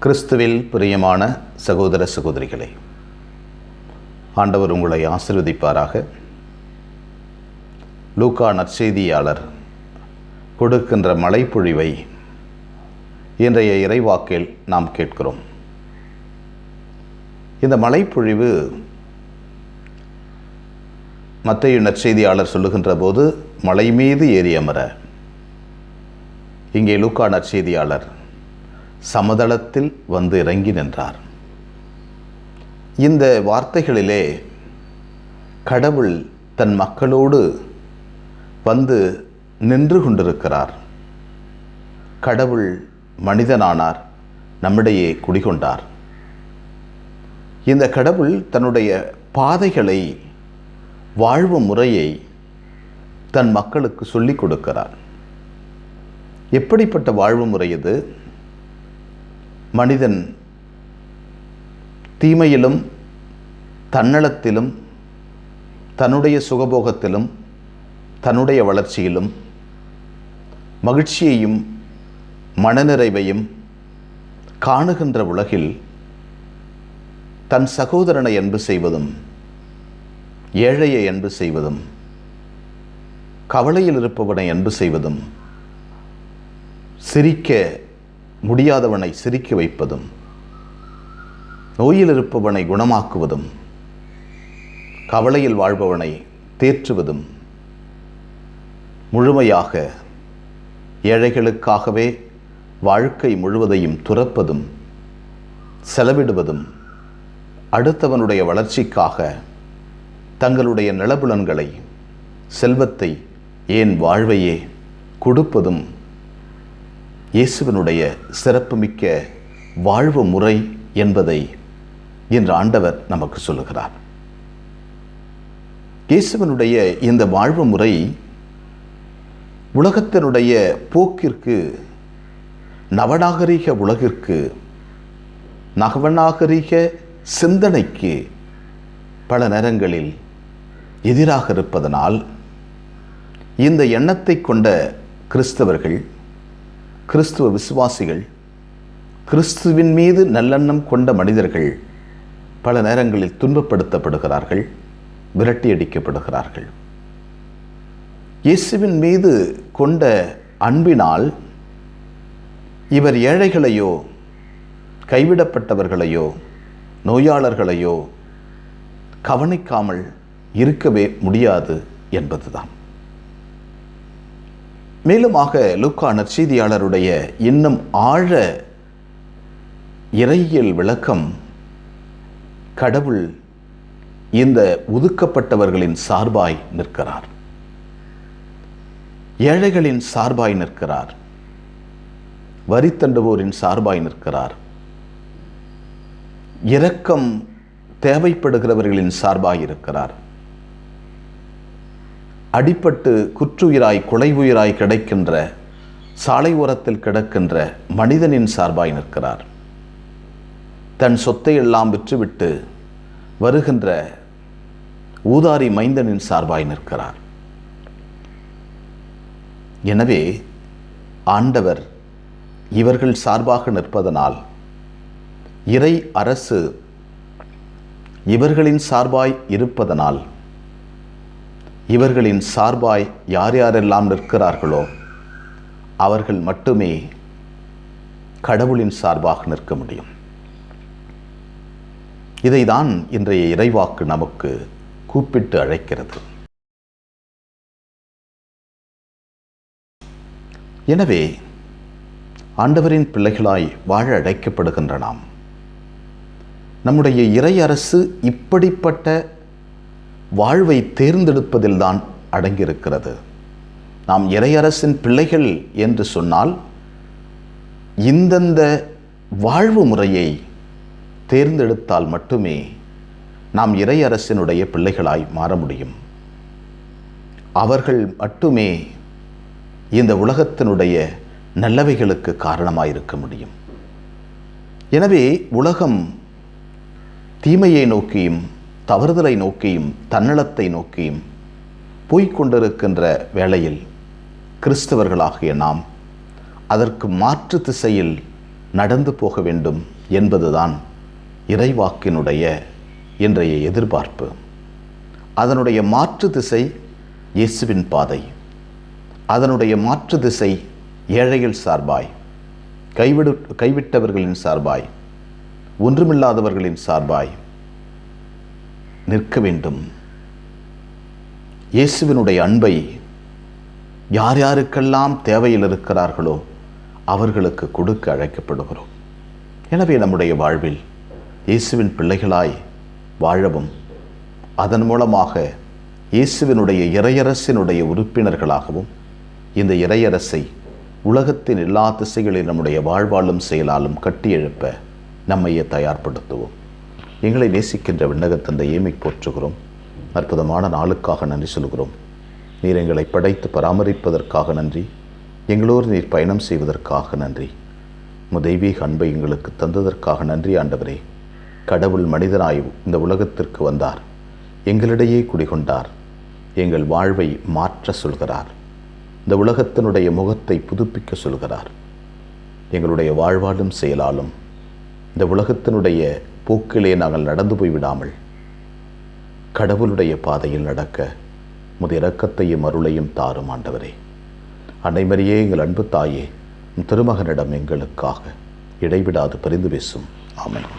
கிறிஸ்துவில் பிரியமான சகோதர சகோதரிகளே, ஆண்டவர் உங்களை ஆசீர்வதிப்பாராக. லூக்கா நற்செய்தியாளர் கொடுக்கின்ற மழைப்பொழிவை இன்றைய இறைவாக்கில் நாம் கேட்கிறோம். இந்த மழைப்பொழிவு மத்தேயு நற்செய்தியாளர் சொல்லுகின்ற போது மலை மீது ஏறி அமர, இங்கே லூக்கா நற்செய்தியாளர் சமதளத்தில் வந்து இறங்கி நின்றார். இந்த வார்த்தைகளிலே கடவுள் தன் மக்களோடு வந்து நின்று கொண்டிருக்கிறார். கடவுள் மனிதனானார், நம்மிடையே குடிகொண்டார். இந்த கடவுள் தன்னுடைய பாதைகளை, வாழ்வு முறையை தன் மக்களுக்கு சொல்லிக் கொடுக்கிறார். எப்படிப்பட்ட வாழ்வு முறை இது? மனிதன் தீமையிலும் தன்னலத்திலும் தன்னுடைய சுகபோகத்திலும் தன்னுடைய வளர்ச்சியிலும் மகிழ்ச்சியையும் மனநிறைவையும் காணுகின்ற உலகில் தன் சகோதரனை அன்பு செய்வதும் ஏழையை அன்பு செய்வதும் கவலையில் இருப்பவனை அன்பு செய்வதும் சிரிக்க முடியாதவனை சிரிக்க வைப்பதும் நோயில் இருப்பவனை குணமாக்குவதும் கவலையில் வாழ்பவனை தேற்றுவதும் முழுமையாக ஏழைகளுக்காகவே வாழ்க்கை முழுவதையும் துறப்பதும் செலவிடுவதும் அடுத்தவனுடைய வளர்ச்சிக்காக தங்களுடைய நிலபுலன்களை, செல்வத்தை, ஏன் வாழ்வையே கொடுப்பதும் இயேசுவினுடைய சிறப்புமிக்க வாழ்வு முறை என்பதை இன்று ஆண்டவர் நமக்கு சொல்லுகிறார். இயேசுவினுடைய இந்த வாழ்வு முறை உலகத்தினுடைய போக்கிற்கு, நவநாகரிக உலகிற்கு, நவநாகரிக சிந்தனைக்கு பல நேரங்களில் எதிராக இருப்பதனால் இந்த எண்ணத்தை கொண்ட கிறிஸ்தவர்கள், கிறிஸ்துவ விசுவாசிகள், கிறிஸ்துவின் மீது நல்லெண்ணம் கொண்ட மனிதர்கள் பல நேரங்களில் துன்பப்படுத்தப்படுகிறார்கள், விரட்டியடிக்கப்படுகிறார்கள். இயேசுவின் மீது கொண்ட அன்பினால் இவர் ஏழைகளையோ, கைவிடப்பட்டவர்களையோ, நோயாளர்களையோ கவனிக்காமல் இருக்கவே முடியாது என்பதுதான். மேலுமாக லூக்கா நற்செய்தியாளருடைய இன்னும் ஆழ இறையியல் விளக்கம், கடவுள் இந்த ஒதுக்கப்பட்டவர்களின் சார்பாய் நிற்கிறார், ஏழைகளின் சார்பாய் நிற்கிறார், வரி தண்டுவோரின் சார்பாய் நிற்கிறார், இரக்கம் தேவைப்படுகிறவர்களின் சார்பாய் இருக்கிறார், அடிப்பட்டு குற்றுயிராய் கொலை உயிராய் கிடைக்கின்ற, சாலை ஓரத்தில் கிடக்கின்ற மனிதனின் சார்பாய் நிற்கிறார், தன் சொத்தை எல்லாம் விற்றுவிட்டு வருகின்ற ஊதாரி மைந்தனின் சார்பாய் நிற்கிறார். எனவே ஆண்டவர் இவர்கள் சார்பாக நிற்பதனால் இறை அரசு இவர்களின் சார்பாய் இருப்பதனால் இவர்களின் சார்பாய் யார் யாரெல்லாம் நிற்கிறார்களோ அவர்கள் மட்டுமே கடவுளின் சார்பாக நிற்க முடியும். இதைதான் இன்றைய இறைவாக்கு நமக்கு கூப்பிட்டு அழைக்கிறது. எனவே ஆண்டவரின் பிள்ளைகளாய் வாழ அழைக்கப்படுகின்ற நாம், நம்முடைய இறை அரசு இப்படிப்பட்ட வாழ்வை தேர்ந்தெடுப்பதில்தான் அடங்கியிருக்கிறது. நாம் இறையரசின் பிள்ளைகள் என்று சொன்னால் இந்தந்த வாழ்வு முறையை தேர்ந்தெடுத்தால் மட்டுமே நாம் இறையரசினுடைய பிள்ளைகளாய் மாற முடியும். அவர்கள் மட்டுமே இந்த உலகத்தினுடைய நல்லவைகளுக்கு காரணமாயிருக்க முடியும். எனவே உலகம் தீமையை நோக்கியும் தவறுதலை நோக்கியும் தன்னலத்தை நோக்கியும் போய்கொண்டிருக்கின்ற வேளையில் கிறிஸ்தவர்களாகிய நாம் அதற்கு மாற்று திசையில் நடந்து போக வேண்டும் என்பதுதான் இறைவாக்கினுடைய இன்றைய எதிர்பார்ப்பு. அதனுடைய மாற்று திசை இயேசுவின் பாதை. அதனுடைய மாற்று திசை ஏழைகள் சார்பாய், கைவிட்டவர்களின் சார்பாய், ஒன்றுமில்லாதவர்களின் சார்பாய் நிற்க வேண்டும். இயேசுவினுடைய அன்பை யார் யாருக்கெல்லாம் தேவையில் இருக்கிறார்களோ அவர்களுக்கு கொடுக்க அழைக்கப்படுகிறோம். எனவே நம்முடைய வாழ்வில் இயேசுவின் பிள்ளைகளாய் வாழவும், அதன் மூலமாக இயேசுவினுடைய இறையரசினுடைய உறுப்பினர்களாகவும் இந்த இறையரசை உலகத்தின் எல்லா திசைகளில் நம்முடைய வாழ்வாலும் செயலாலும் கட்டி எழுப்ப நம்மையே தயார்படுத்துவோம். எங்களை நேசிக்கின்ற விண்ணகத் தந்தையை போற்றுகிறோம். அற்புதமான நாளுக்காக நன்றி சொல்கிறோம். நீர் எங்களை படைத்து பராமரிப்பதற்காக நன்றி. எங்களோடு நீர் பயணம் செய்வதற்காக நன்றி. தெய்வீக அன்பை எங்களுக்கு தந்ததற்காக நன்றி ஆண்டவரே. கடவுள் மனிதனாய் இந்த உலகத்திற்கு வந்தார், எங்களிடையே குடிகொண்டார், எங்கள் வாழ்வை மாற்ற சொல்கிறார், இந்த உலகத்தினுடைய முகத்தை புதுப்பிக்க சொல்கிறார். எங்களுடைய வாழ்வாலும் செயலாலும் இந்த உலகத்தினுடைய போக்கிலே நாங்கள் நடந்து போய்விடாமல் கடவுளுடைய பாதையில் நடக்க உமது இரக்கத்தையும் அருளையும் தாரும் ஆண்டவரே. அன்னை மரியே, எங்கள் அன்பு தாயே, திருமகனிடம் எங்களுக்காக இடைவிடாது பரிந்து பேசும். ஆமென்.